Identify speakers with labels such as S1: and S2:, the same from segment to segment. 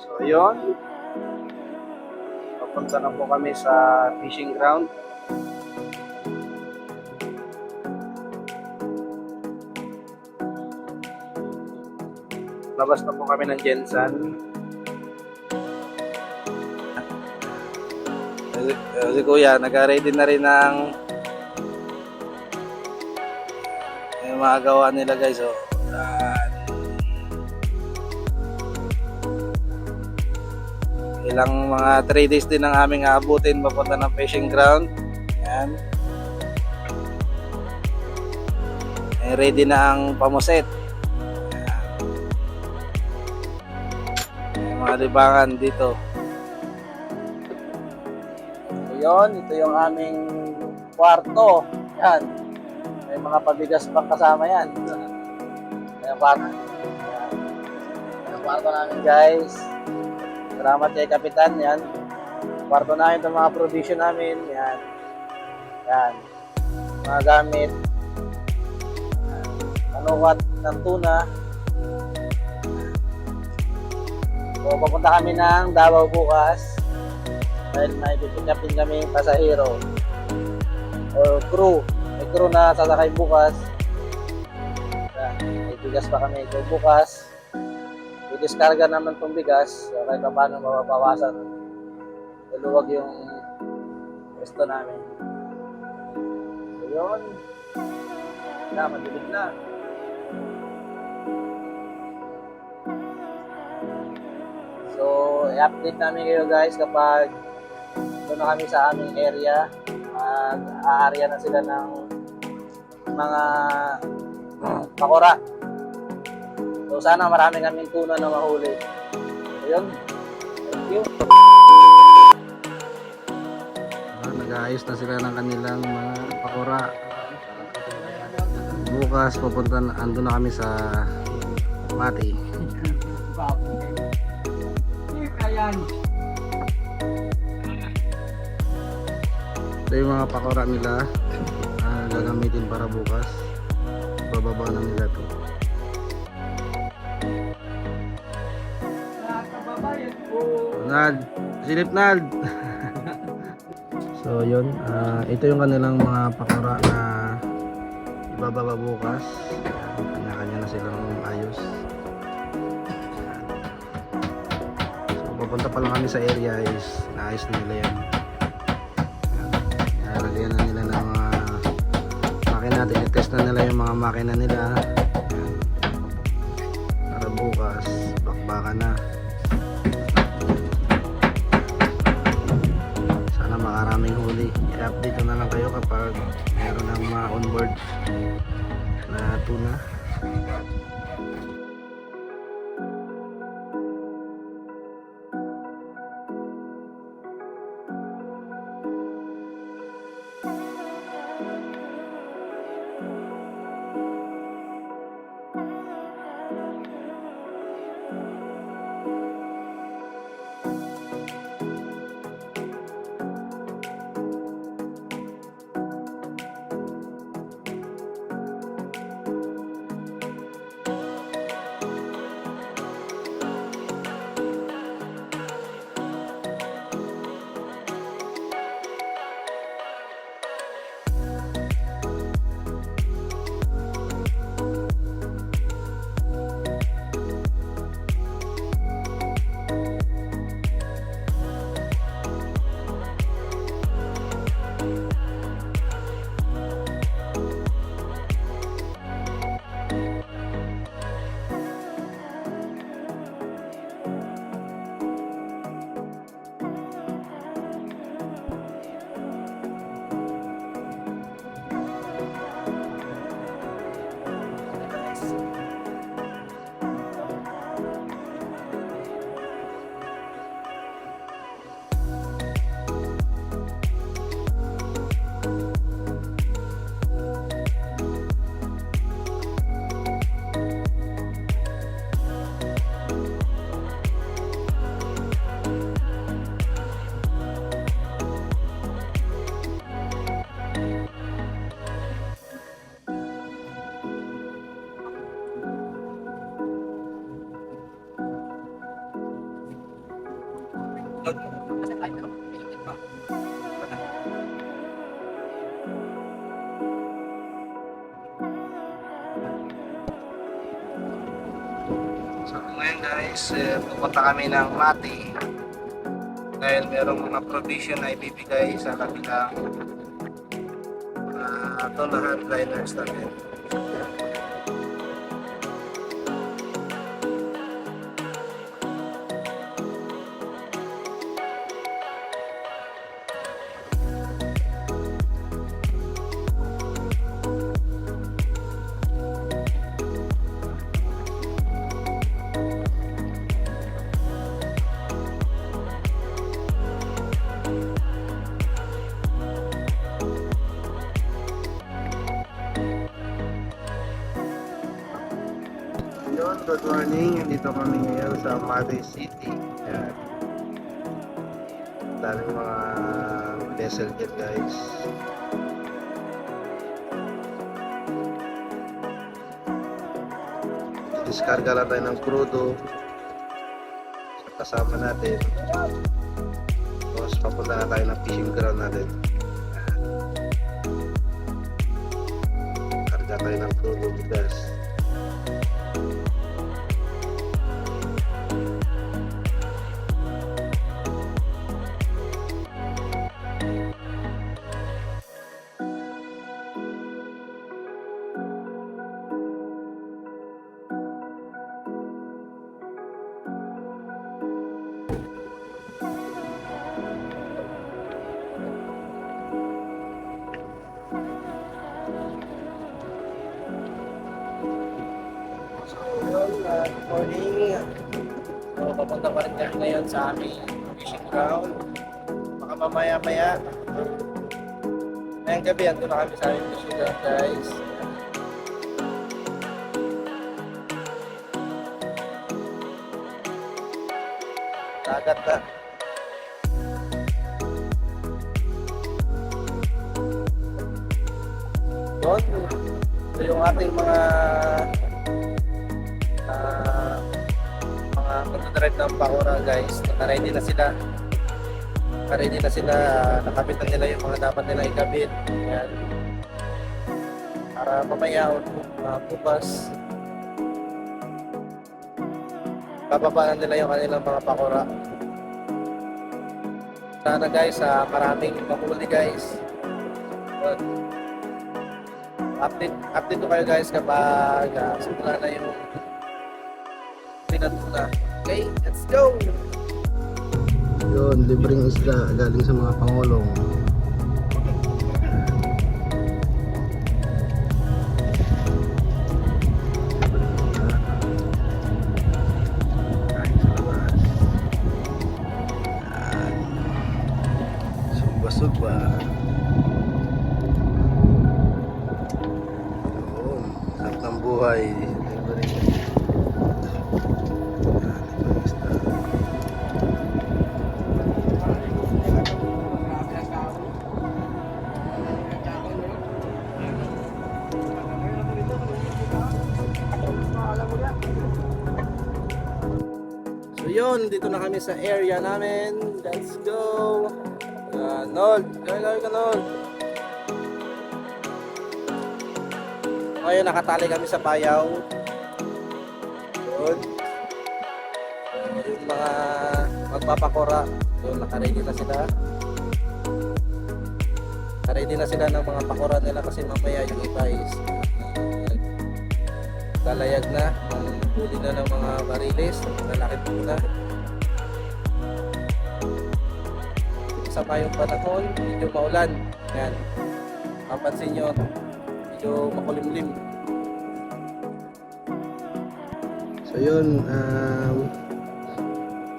S1: So, yun. Papunta na po kami sa fishing ground. Labas na po kami ng Jensan. Si Kuya, nag-ready na rin ng yung mga gawa nila guys. So, ilang mga 3 days din ang aming aabutin papunta ng fishing ground. Yan. Ready na ang pamuset. Yan. Mga libangan dito. So, yun, ito yung aming kwarto. Yan. May mga pabigas pang kasama yan. Yan, kwarto. Yan, kwarto namin guys. Salamat kay Kapitan, yan. Kwarto namin itong mga provision namin, yan. Yan. Mga gamit. Panukat ng tuna. So, papunta kami ng Davao bukas. Dahil may pipikapin kami pasahero. O crew. May crew na sasakay bukas. Yan. May bigas pa kami ito bukas. I-discarga naman itong bigas kahit paano mababawasan luluwag yung pwesto namin. So yun na, madilig na. So i-update namin kayo guys kapag doon na kami sa aming area. Mag-aarya na sila ng mga pakura. So sana marami kaming tuna na mahuli. Ayun. Thank you. Nag-aayos na sila ng kanilang mga pakura. Bukas pupunta na, ando na kami sa Mati. Ito yung mga pakura nila na gagamitin para bukas. Bababa na nila ito. Nald, silip Nald. So yun, ito yung kanilang mga pakura na ibababa bukas. Kanya-kanya na silang ayos. So papunta pa lang kami sa area is naayos na nila yan. Nalagyan na nila ng mga makina. Tinitest na nila yung mga makina nila. Para bukas, bakbakan na. Maraming huli. I-update na lang kayo kapag meron ng mga onboard na tuna. So ngayon guys, pupunta kami ng Mati dahil merong mga provision na ibibigay sa kabilang tolahan liners namin. Good morning, nandito kami ngayon sa Mati City. Yan. Daming mga vessel dyan guys. Diskarga lang tayo ng crudo sa kasama natin. Tapos papunta na tayo ng fishing ground natin. Yan. Karga tayo ng crudo bigas. Good morning. So, papunta pa rin kami ngayon sa aming fishing ground. Baka mamaya-maya. Ngayong gabi, ando na kami sa aming fishing ground guys. Dagat na. Yun. Ito yung ating mga magdadrive ng pakura guys. Naka-ready na sila. Naka-ready na sila. Nakabit na nila yung mga dapat nila ikabit. Yan. Para mamaya o bukas bababaan nila yung kanilang mga pakura. Sana guys, maraming mahuli guys. But, update ko kayo guys kapag simula na yung pinatuna. Okay, let's go! Yun, libreng isda galing sa mga pangulong. Sugba-sugba. Yun, sarap ng buhay. So yun, dito na kami sa area namin. Let's go! Nold! Gawin ka, Nold! Ngayon, nakatali kami sa bayaw. Yun. Yung mga magpapakura. So, nakaready na sila. Nakaready na sila ng mga pakura nila kasi mamaya yung iba is lalayag na. Huli na ng mga bariles. Lalaki po na. Sama yung panahon, medyo maulan. Yan. Mapansin nyo, medyo makulimlim. So yun,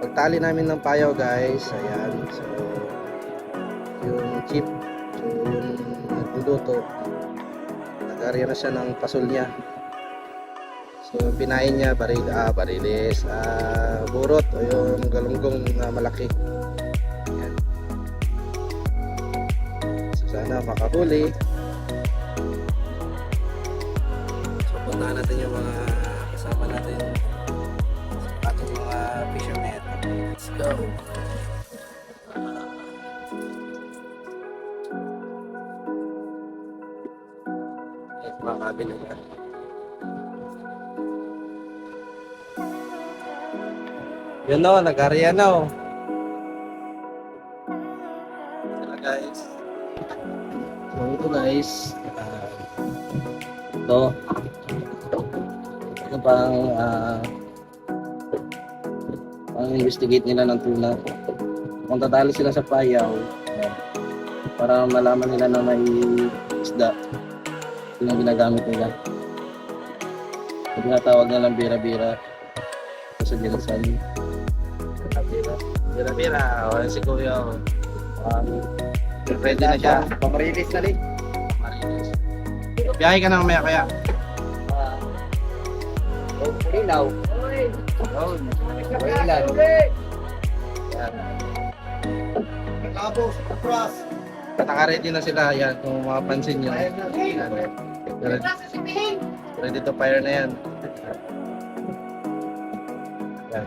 S1: pagtali namin ng payaw guys, ayan. So, yung chip, so yung nagluluto, nag-area na siya ng pasol niya. So pinain niya, bariles, burot o yung galunggong na malaki. Sana makahuli. So puntahan natin yung mga kasama natin, ating mga fishermen. Let's go. sabi nila. Yun o, nag-area na o. Ito guys. So ito guys. Ito. Ito pang investigate nila ng tuna. Kung tatali sila sa payaw, para malaman nila na may isda. Ito yung ginagamit nila. Tinatawag na lang bira-bira. Ito sa Ginsan. Bira-bira. O, si Kuya. Ready na siya.
S2: Pamarilis na rin.
S1: Marinis. Biyahe ka na mamaya kaya.
S2: Linaw.
S1: Oh,
S2: Ilan.
S1: yan.
S2: Tapos, atras.
S1: Naka-ready na sila. Yan, kung mapapansin nyo.
S2: Ayun na.
S1: Yan. Ready to fire na yan. Yan.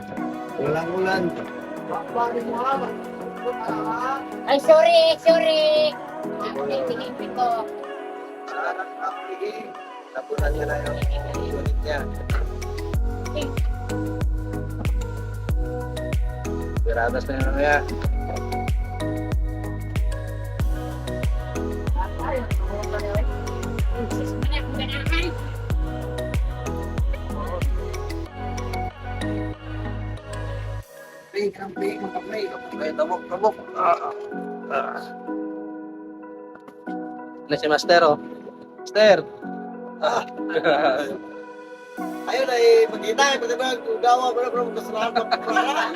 S2: Walang ulan.
S3: Ay, sorry. Tinipin ko.
S1: Tapunan niya na yung unit niya. Piratas na yun kaya. Ay, tabok. Ano si Master, oh? Master!
S2: Ayun ay magkita. Pati ba gawa mo na bro. Kasalahan ng prara.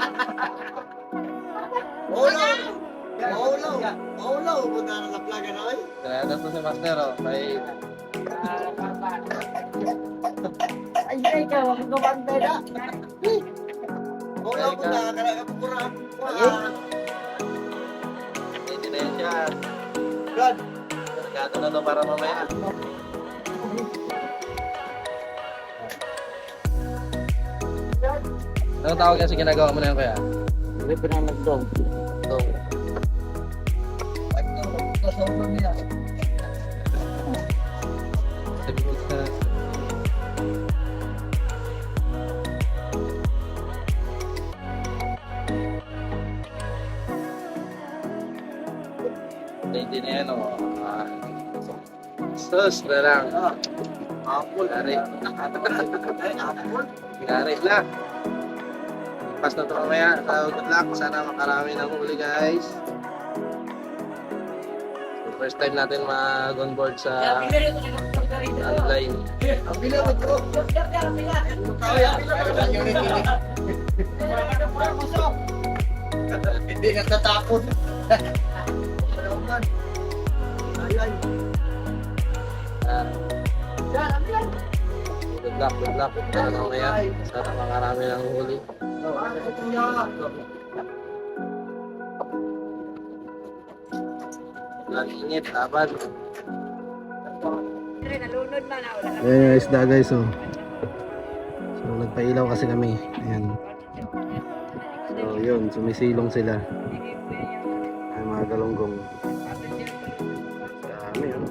S2: Maulaw. Punta na ng plaga na ay.
S1: Piratas na si Master, oh. May...
S3: Ay, ikaw, ang gumanda na.
S2: Maulaw mo na. Kaya pura.
S1: Hindi na yan siya.
S2: God.
S1: Kargado na to para mamaya. Ano tawag yan sa ginagawa mo na yun kaya?
S3: Hindi pa na nagdong.
S1: Ito. Hindi na yan, o. Sus, na lang.
S2: Apple.
S1: Gari. Gari na. Pas na ito mamaya. So, good luck. Sana makarami ng huli, guys. So, first time natin mag-on board sa online.
S2: Ang bilang ito. Hindi natatakot.
S1: Good luck. Sana mamaya. Sana makarami ng huli. Init, laban.
S3: Nalunod man na.
S1: Ayan yung isda guys, oh. So nagpailaw kasi kami. Ayan. So yun, sumisilong sila. Ay mga galunggong. Dami, oh.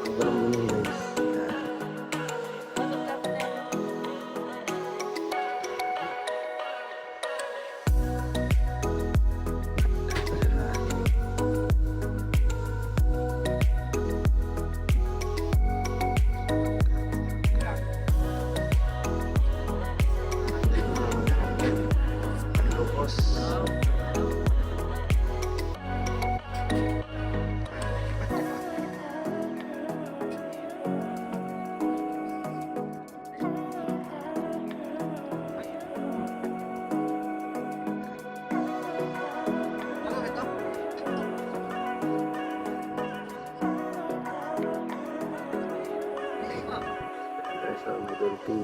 S1: Ang galunggong guys. Ayan. Lupos. Sa middle team.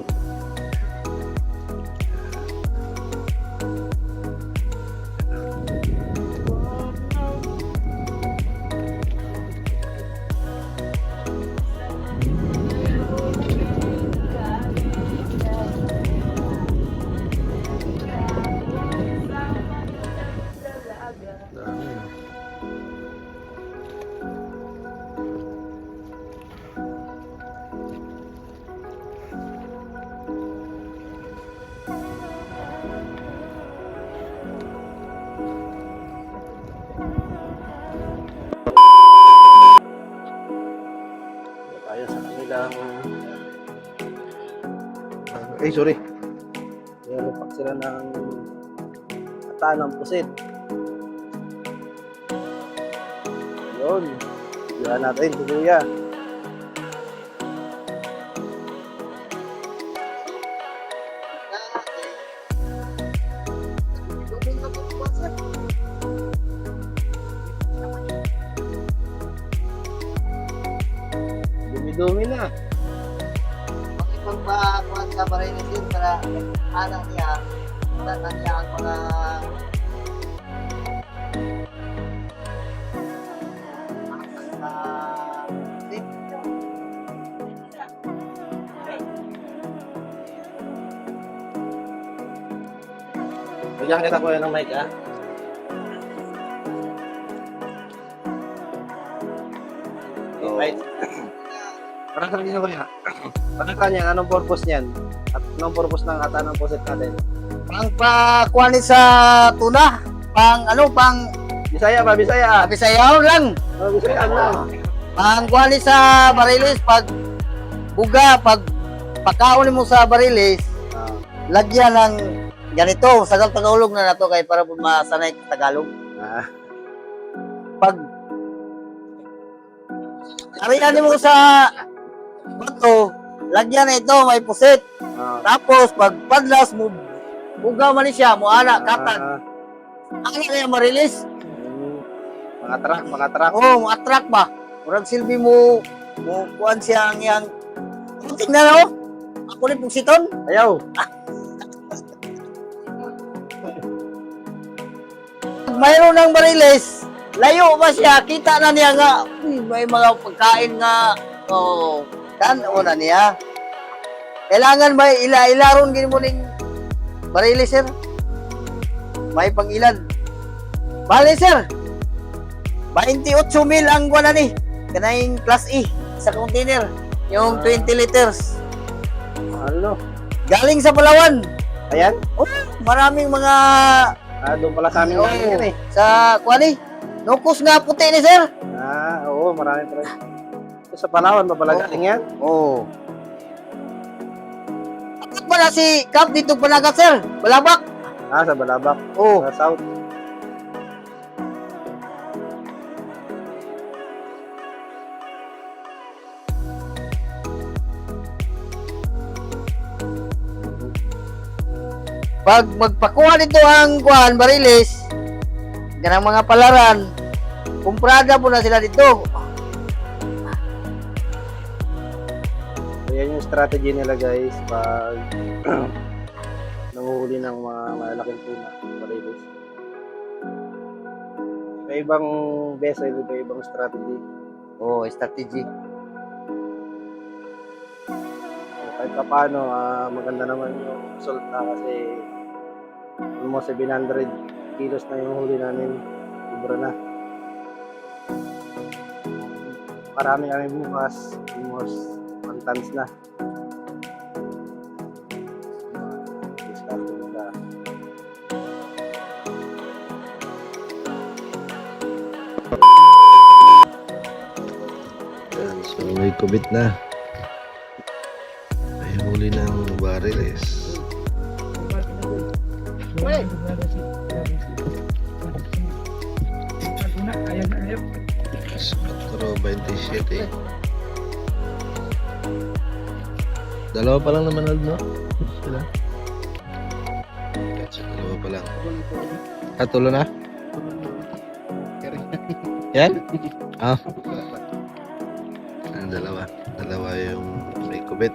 S1: Ay, sorry. Nilupak sila ng ata ng pusit. Yun. Diyan natin, si Kuya. Dumi-dumi na.
S2: Magpakuhan sa Marilis din para anak niya, tatan niya ang mga
S1: Bigyan kita Kuya ng mic, ha? Right. Parang sabi niyo Kuya. Parang kanya, anong purpose niyan? At anong purpose ng ata ng pusit natin?
S3: Pang pakuha ni sa tuna. Pang ano, pang
S1: Bisaya ba? Bisaya.
S3: Bisayaw lang.
S1: Oh, Bisaya lang.
S3: Pang kuha ni sa barilis, pag buga, pag pakaon mo sa barilis,
S1: Ah.
S3: lagyan ng ganito, sagal Tagalog na nato kay para po masanay sa Tagalog.
S1: Ah.
S3: Pag ariyan mo sa bato, lagyan na ito, may pusit.
S1: Ah.
S3: Tapos pag padlas mo, buga man ni siya, mo ana katag.
S1: Ah.
S3: Ano kaya marilis?
S1: Mga truck, mga truck.
S3: Oh, mo attract ba? Murag silbi mo kuan siya ang yang. Tingnan na oh. Ako ni pugsiton.
S1: Ayaw.
S3: Mayroon ng bariles, layo ba siya? Kita na niya nga, uy, may mga pagkain nga, oh, tanaw na niya. Kailangan may ila-ilaron gini mo ning bariles, sir. May pang-ilan. Bale, sir. 28,000 ang guwan na ni. Kanayong class E sa container. Yung 20 liters.
S1: Ano?
S3: Galing sa Palawan.
S1: Ayan?
S3: Oh, maraming mga
S1: Doon pala sa amin
S3: oh,
S1: yan eh.
S3: sa kuwani. Nukos nga puti ni sir.
S1: Oo, marami pala. Sa Palawan ba pala
S3: Oo.
S1: galing yan?
S3: Oh. Bakit pala si Cap dito panagat, sir? Balabak.
S1: Sa Balabak.
S3: Oh.
S1: Sa South.
S3: Pag magpakuha dito ang kuhan, bariles, ganang mga palaran, kumprada po na sila dito.
S1: So, yan yung strategy nila guys pag nanguhuli ng mga malalaking tuna. Barilis. Iba-ibang vessel, iba-ibang strategy.
S3: Oh, strategy.
S1: So, kahit pa paano, maganda naman yung resulta kasi almost 700 kilos na yung huli namin. Sobra na. Marami kami bukas. Almost 1 tons na. Discount nila.
S4: Yan, so may kubit na. May huli ng bariles. Metro 27. Dalawa pa lang naman no? Sila. Kasi dalawa pa lang. Tulo na? Yan? Dalawa. Dalawa yung may kubit.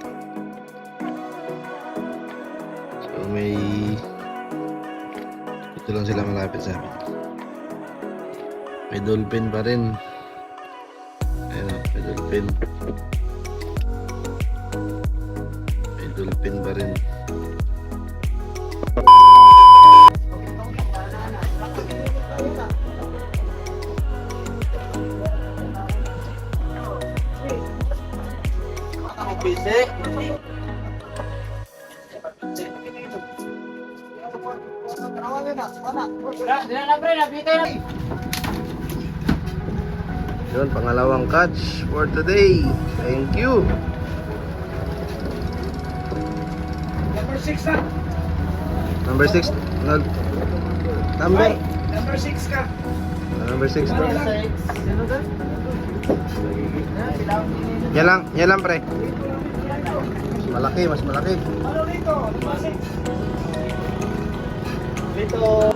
S4: So may ito lang sila malapit sa amin. May dolphin pa rin. Ayun, may dolphin. May dolphin pa rin.
S1: Yun, pangalawang catch for today. Thank you.
S4: Number 6. Number?
S2: Number 6 ka.
S4: Number 6 to.
S2: Sino ka?
S4: Yan lang pre. Mas malaki.
S2: Ano dito? Number 6. Dito.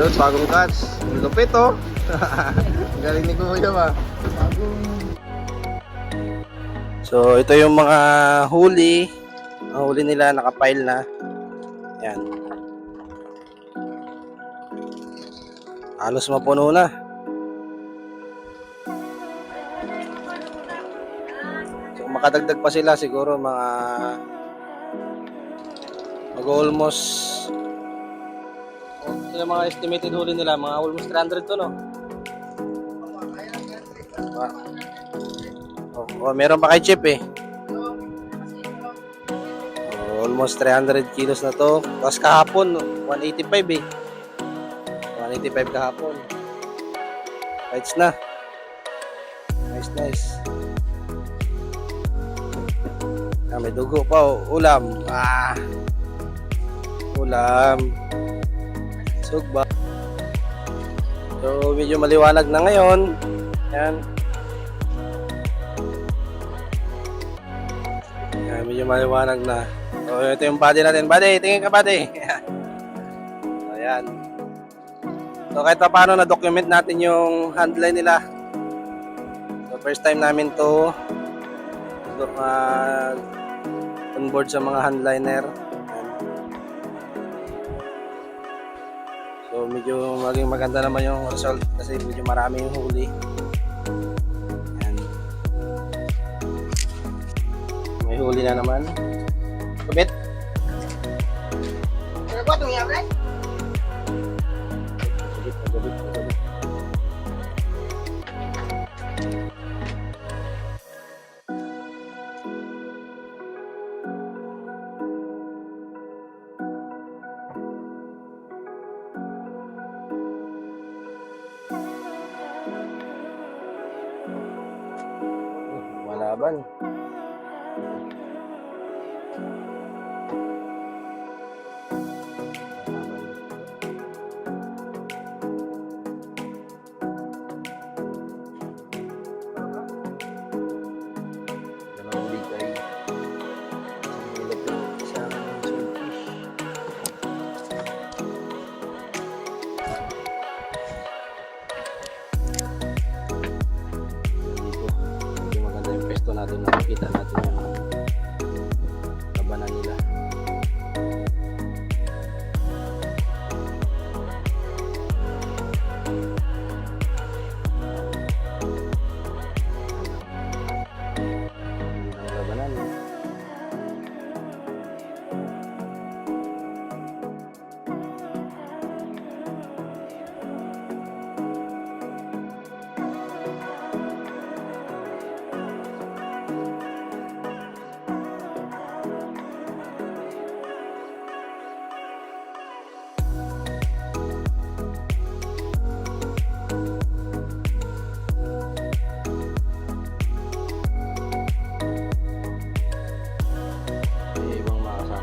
S4: Yun, bagong catch. Lupit oh. Galing ni Kuya ba? So, ito yung mga huli. Ang huli nila nakapile na. Yan. Halos mapuno na. So, makadagdag pa sila siguro mga mag-almost yung mga estimated huli nila, mga almost 300 to, no? Meron pa kay Chip eh. Almost 300 kilos na to. Tapos kahapon, 185 eh. 185 kahapon. Lights na. Nice. May dugo pa oh. Ulam. Ulam. Sugba. So medyo maliwanag na ngayon. Yan. Medyo maliwanag na. So ito yung body natin. Body, tingin ka body. Ayan. So kahit pa paano na-document natin yung handline nila. So first time namin to on board sa mga handliner. So medyo maging maganda naman yung result kasi medyo marami yung huli. Ayan. May huli na naman. Kubit.
S3: Ano ba itong yabre?
S4: Kubit. laban. Dalawang bigay. Isang nilapit, isang swordfish. Dito, medyo maganda yung pesto natin, nakikita natin yung labanan nila. Ang labanan. May ibang makasama.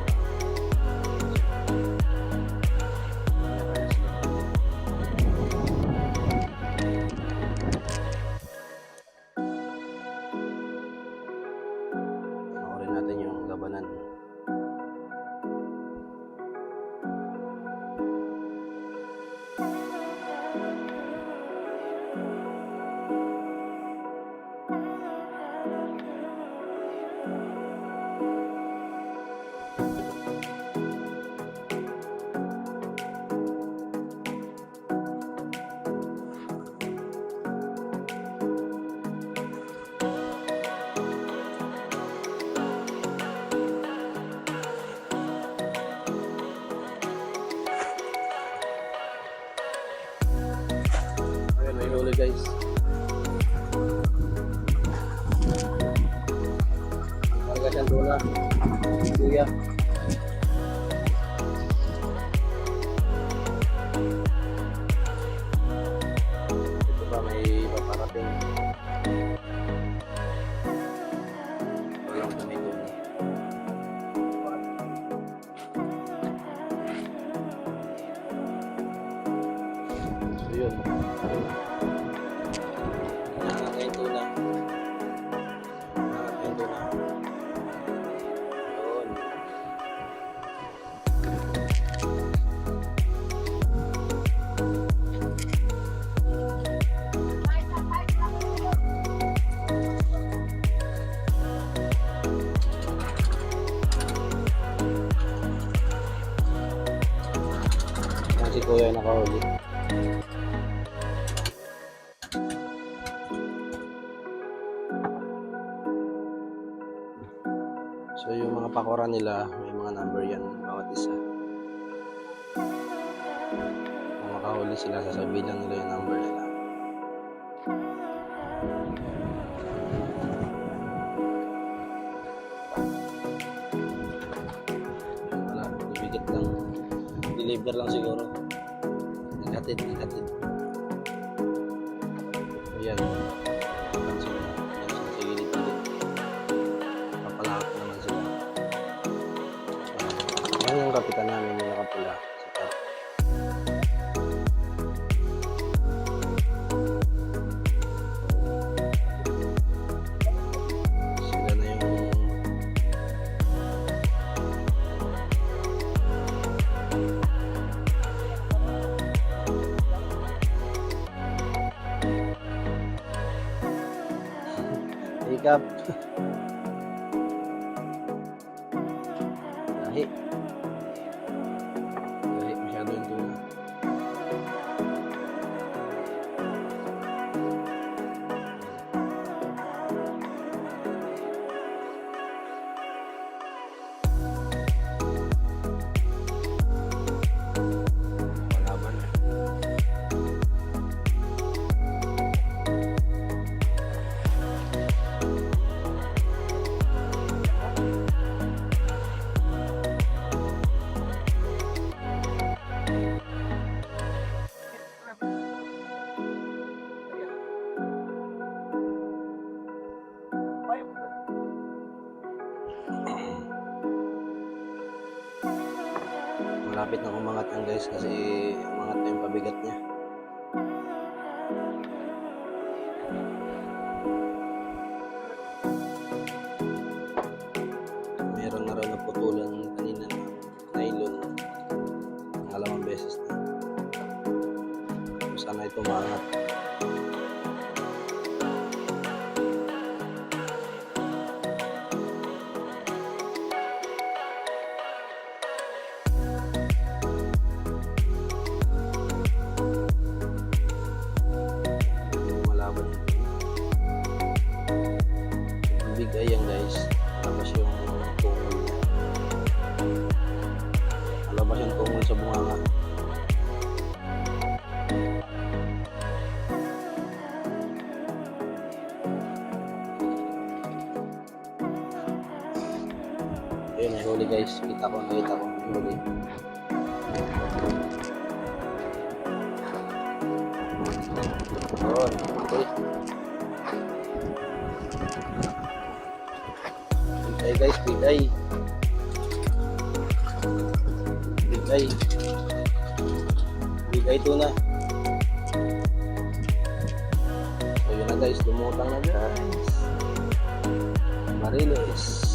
S4: Panoorin natin yung labanan. Ayun, may huli guys. Marga siyang tuna. Kuya. Ito pa may paparating. Walang tumito. So yun. Nangangat na yung tuna. Nangangat na yung tuna. Yun. Yan si Kuya yung nakahuli. So yung mga pakora nila, may mga number yan bawat isa. Kung makahuli sila, sasabihin lang nila yung number nila. Wala, bibigit lang. Deliver lang siguro. Naghatid. Ayan. Ayan sila. Ayan sila sa gilid-gilid. Papalakot naman sila. Ayan yung kapitan namin yung nakapula. Si Pat. Sila na yung hikap. Lahi. Lahi masyado yung tuna. Walaban na. Malapit na umangat yan guys kasi umangat na yung pabigat niya. Meron na raw naputulan kanina ng nylon. Pangalawang beses na. Sana ito umangat. Malaban yung bigay yan guys. Malabas yung tungol niya. Malabas yung tungol sa bunganga. Ayun, may huli guys. Nakita ko may huli. Ayun, okay. Bigay guys, bigay. Bigay. Bigay tuna. So yun na guys, lumutang na guys. Mariles.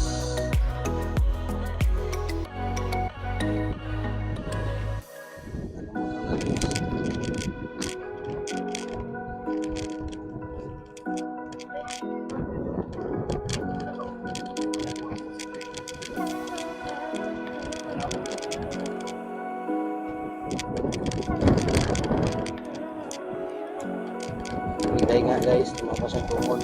S4: Bigay nga guys, tumapas ang tungkol.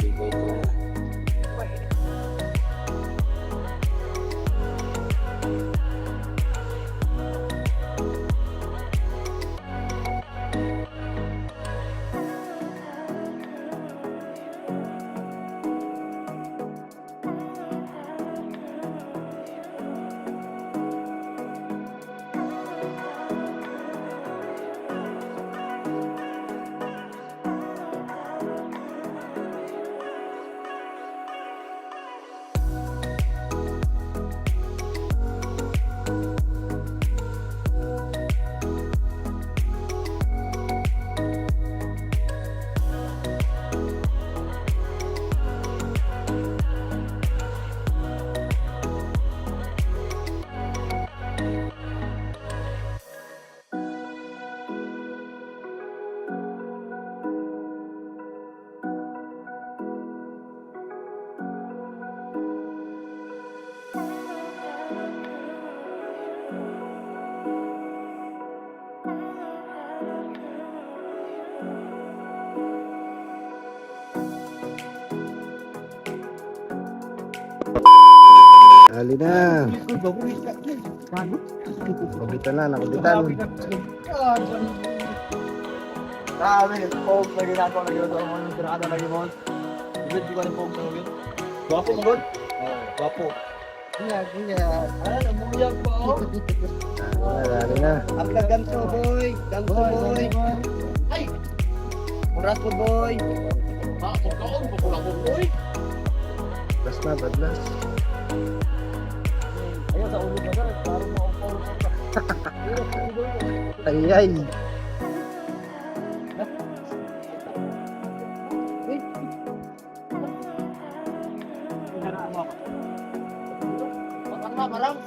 S4: Bigay tuna. Ali na. Nakubitan na, nakubitan.
S2: Grabe, nag-poke na rin ako. Nag-iwag ako ng tirada na limon. Ibig ko ng poke na rin. Gwapo mo good? Oo, gwapo. Namuyag po ako.
S4: Ali na.
S2: Apla ganso boy. Ganso boy. Ay! Muras po boy. Pagkaon, pagkulang po boy.
S4: Badlas na, badlas.
S2: Ayaw sa ulo ka na. Parang maupaw ka.
S4: Ay, ay.
S2: Parang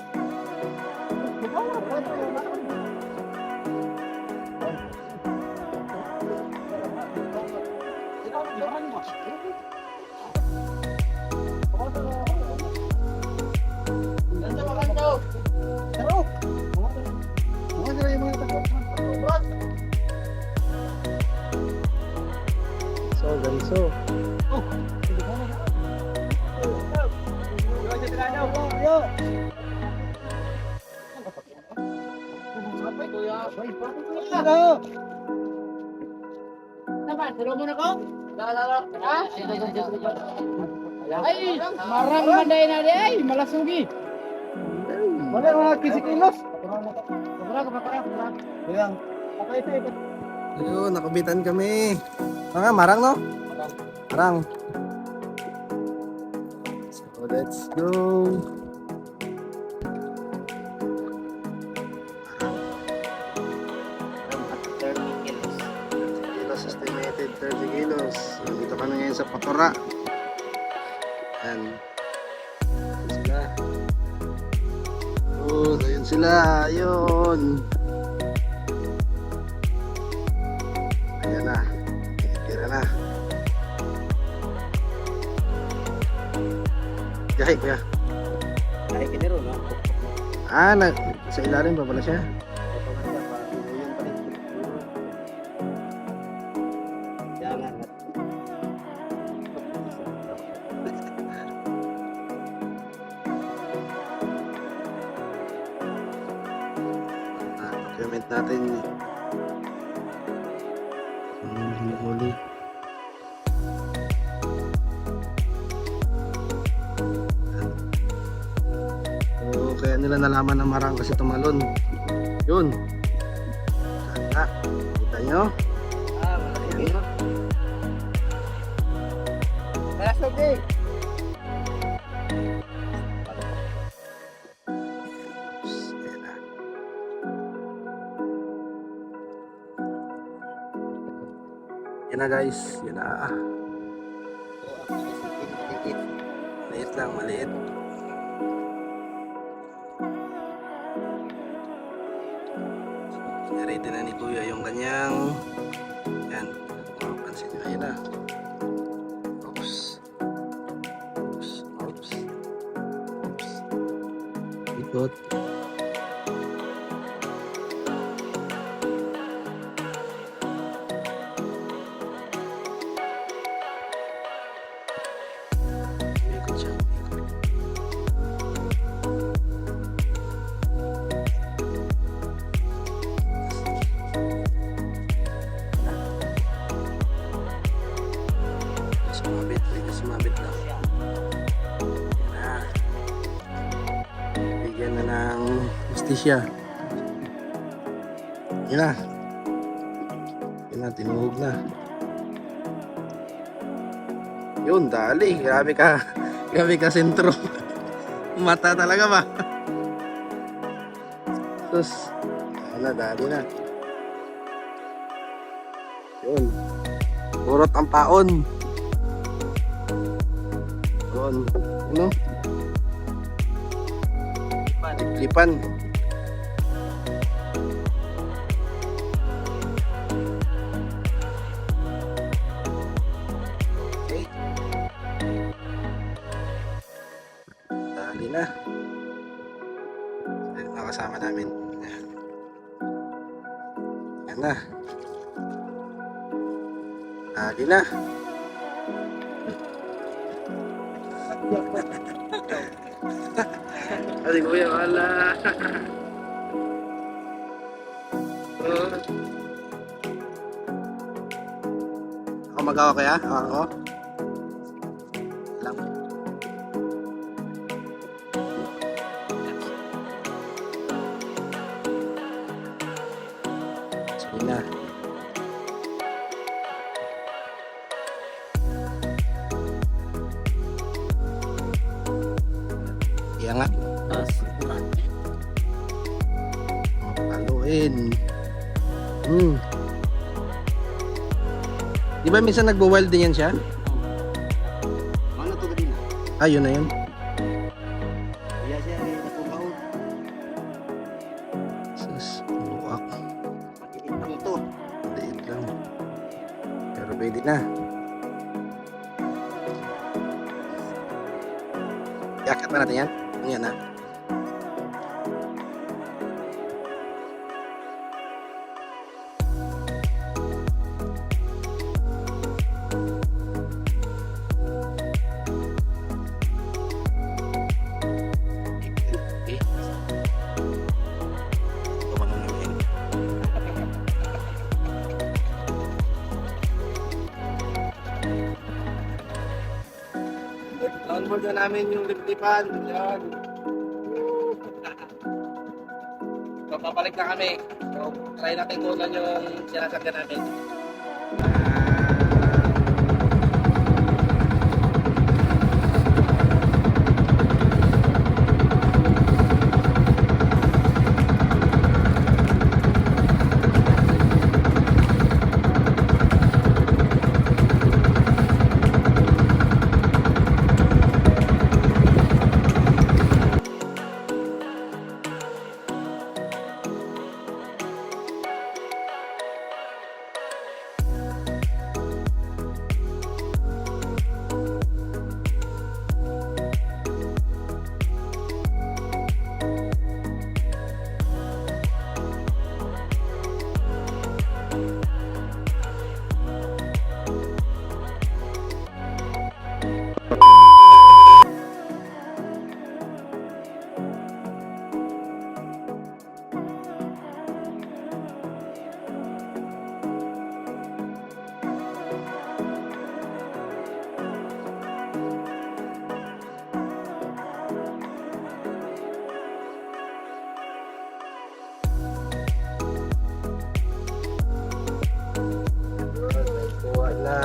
S4: Ganso.
S5: Ay, marang manday na di ay, malasugi.
S2: Wala kisikilos. Yan.
S4: Ayun, nakabitan kami. Mga marang no? Marang. So let's go. Kilos estimated 30 kilos. Dito kami ngayon sa Patora. Yan. Ayun sila. Ayun. Ayan na. Tira na. Gahi kuya.
S1: Ay, kiniro, no?
S4: Sa ilalim pa pala siya.
S1: Jangan.
S4: Document natin. Huli. So, kaya nila nalaman ng marang kasi tumalon. Yun. Sana. Kita nyo?
S3: Malasugi.
S4: Ayan na. Yan na guys. Yan na. Maliit lang, maliit. Ready na ni Kuya yung kanyang yan. Pansin nyo. Ayan na. Oops. Oops. Oops. Oops. Ikot. Ikot siya. Ikot. Sumabit. Bigyan sumabit lang. Yan na. Bigyan na ng justisya. Yan na. Yan na, tinuhog na. Yun, dali. Grabe ka. Grabe ka sentro. Mata talaga ba? Sus. Yan na, dali na. Yun. Purot ang paon. Yun. Ano? Lipan. Okay. Dali na. Ayan, mga kasama namin. Ayan. Ayan na. Dali na. Adi kuya, wala. Ako magawa kaya? Ako? Lang. Sige na. Iangat. Haluin. Di ba minsan nagbo-wild din yan siya?
S3: Mana to gadina?
S4: Ah, yun na yun.
S3: Iya siya ni napubaw.
S4: Sus, luwak.
S3: Matiit lang to.
S4: Liit lang. Pero pwede na. Iakat na natin yan. Yan na. Okay. Tumanong namin. na-record na namin yung liplipan. Yan. So, papalik na kami. So, try natin kunan yung sinasakyan namin. Kuha na.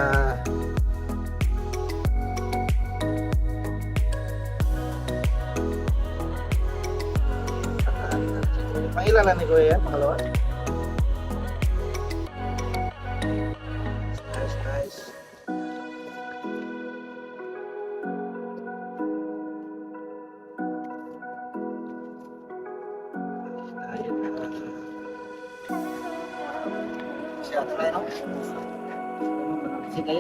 S4: Pangilan na ni Kuya yan? Pangalawa? Nice, nice. Ayun na.
S3: Siya tayo. Sige.